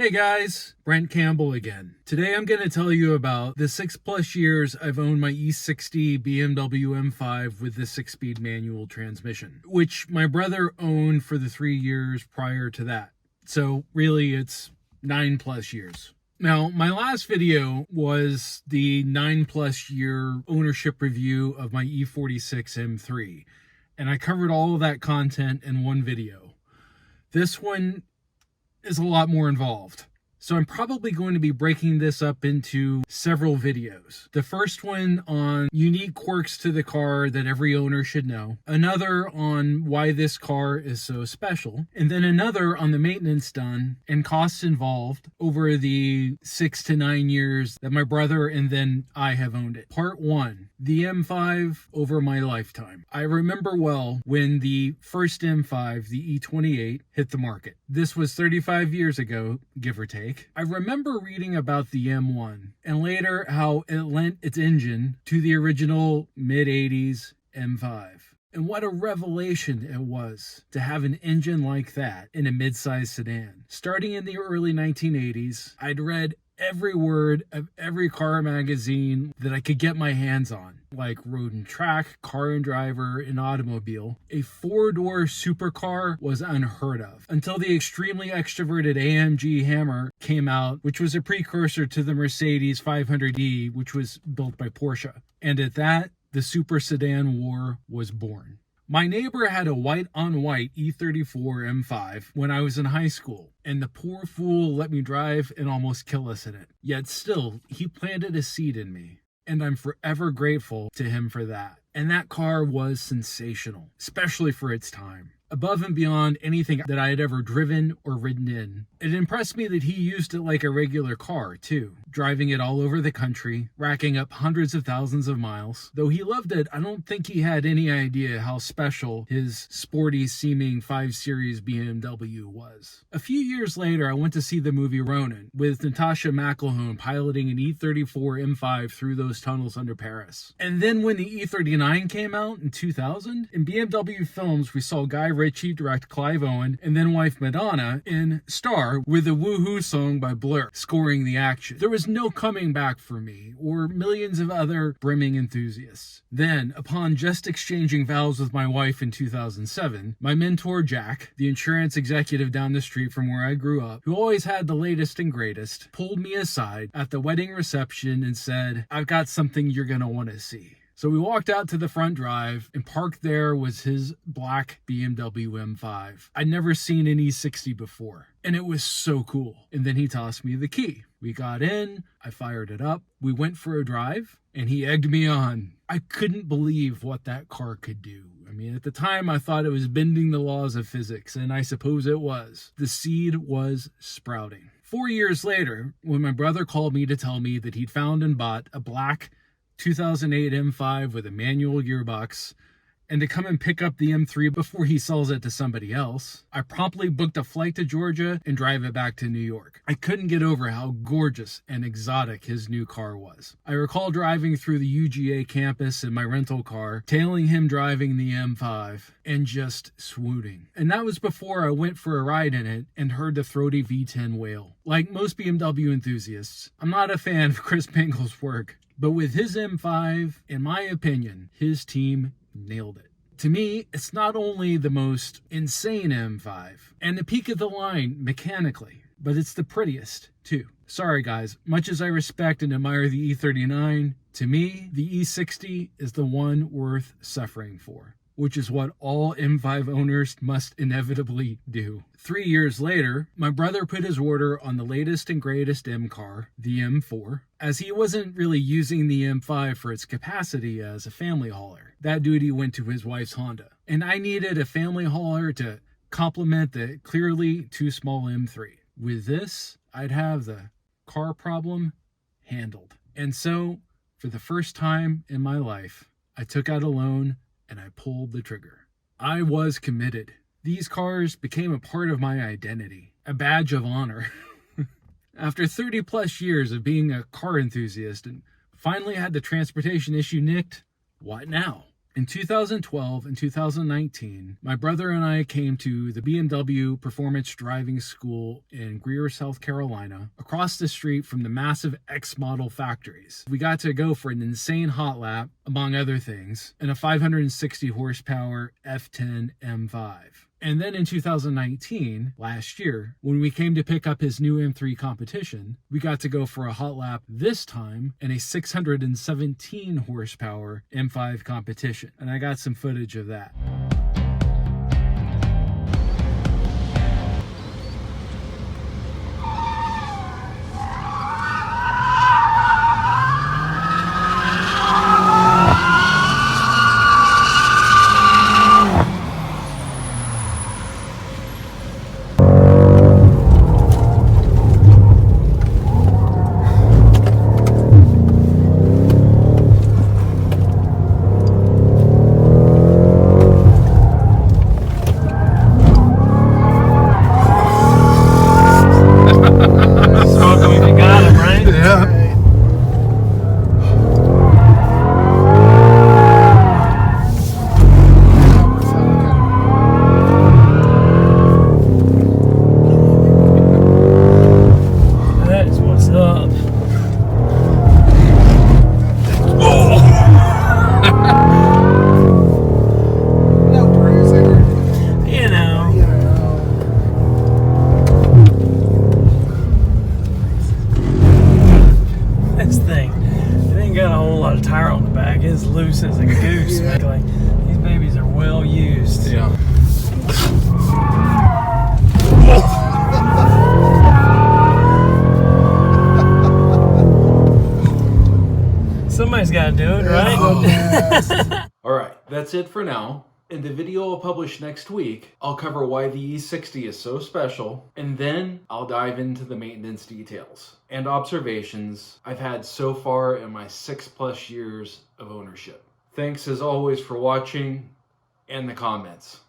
Hey guys, Brent Campbell again. Today I'm going to tell you about the 6+ years I've owned my E60 BMW M5 with the 6-speed manual transmission, which my brother owned for the 3 years prior to that. So really it's 9+ years. Now, my last video was the 9+ year ownership review of my E46 M3, and I covered all of that content in one video. This one is a lot more involved. So I'm probably going to be breaking this up into several videos. The first one on unique quirks to the car that every owner should know. Another on why this car is so special. And then another on the maintenance done and costs involved over the 6 to 9 years that my brother and then I have owned it. Part 1, the M5 over my lifetime. I remember well when the first M5, the E28, hit the market. This was 35 years ago, give or take. I remember reading about the M1 and later how it lent its engine to the original mid-80s M5. And what a revelation it was to have an engine like that in a mid-size sedan. Starting in the early 1980s, I'd read every word of every car magazine that I could get my hands on, like Road and Track, Car and Driver, and Automobile. A 4-door supercar was unheard of until the extremely extroverted AMG Hammer came out, which was a precursor to the Mercedes 500e, which was built by Porsche. And at that, the super sedan war was born. My neighbor had a white-on-white E34 M5 when I was in high school, and the poor fool let me drive and almost kill us in it. Yet still, he planted a seed in me, and I'm forever grateful to him for that. And that car was sensational, especially for its time. Above and beyond anything that I had ever driven or ridden in. It impressed me that he used it like a regular car, too, driving it all over the country, racking up hundreds of thousands of miles. Though he loved it, I don't think he had any idea how special his sporty-seeming 5 Series BMW was. A few years later, I went to see the movie Ronin, with Natasha McElhone piloting an E34 M5 through those tunnels under Paris. And then when the E39 came out in 2000, in BMW films we saw Guy Ritchie direct Clive Owen and then wife Madonna in Star with a woohoo song by Blur scoring the action. There was no coming back for me or millions of other brimming enthusiasts. Then, upon just exchanging vows with my wife in 2007, my mentor Jack, the insurance executive down the street from where I grew up, who always had the latest and greatest, pulled me aside at the wedding reception and said, "I've got something you're gonna want to see." So we walked out to the front drive, and parked there was his black BMW M5. I'd never seen an E60 before, and it was so cool. And then he tossed me the key. We got in, I fired it up, we went for a drive, and he egged me on. I couldn't believe what that car could do. I mean, at the time, I thought it was bending the laws of physics, and I suppose it was. The seed was sprouting. 4 years later, when my brother called me to tell me that he'd found and bought a black 2008 M5 with a manual gearbox, and to come and pick up the M3 before he sells it to somebody else, I promptly booked a flight to Georgia and drive it back to New York. I couldn't get over how gorgeous and exotic his new car was. I recall driving through the UGA campus in my rental car, tailing him driving the M5, and just swooning. And that was before I went for a ride in it and heard the throaty V10 wail. Like most BMW enthusiasts, I'm not a fan of Chris Pangle's work. But with his M5, in my opinion, his team nailed it. To me, it's not only the most insane M5 and the peak of the line mechanically, but it's the prettiest too. Sorry guys, much as I respect and admire the E39, to me, the E60 is the one worth suffering for, which is what all M5 owners must inevitably do. 3 years later, my brother put his order on the latest and greatest M car, the M4, as he wasn't really using the M5 for its capacity as a family hauler. That duty went to his wife's Honda. And I needed a family hauler to complement the clearly too small M3. With this, I'd have the car problem handled. And so, for the first time in my life, I took out a loan and I pulled the trigger. I was committed. These cars became a part of my identity, a badge of honor. After 30+ years of being a car enthusiast and finally had the transportation issue nicked, what now? In 2012 and 2019, my brother and I came to the BMW Performance Driving School in Greer, South Carolina, across the street from the massive X model factories. We got to go for an insane hot lap, among other things, in a 560 horsepower F10 M5. And then in 2019, last year, when we came to pick up his new M3 competition, we got to go for a hot lap, this time in a 617 horsepower M5 competition. And I got some footage of that. It's loose as a goose, yeah. Like, these babies are well used. Yeah. Somebody's got to do it, right? All right, that's it for now. In the video I'll publish next week, I'll cover why the E60 is so special, and then I'll dive into the maintenance details and observations I've had so far in my 6+ years of ownership. Thanks as always for watching and the comments.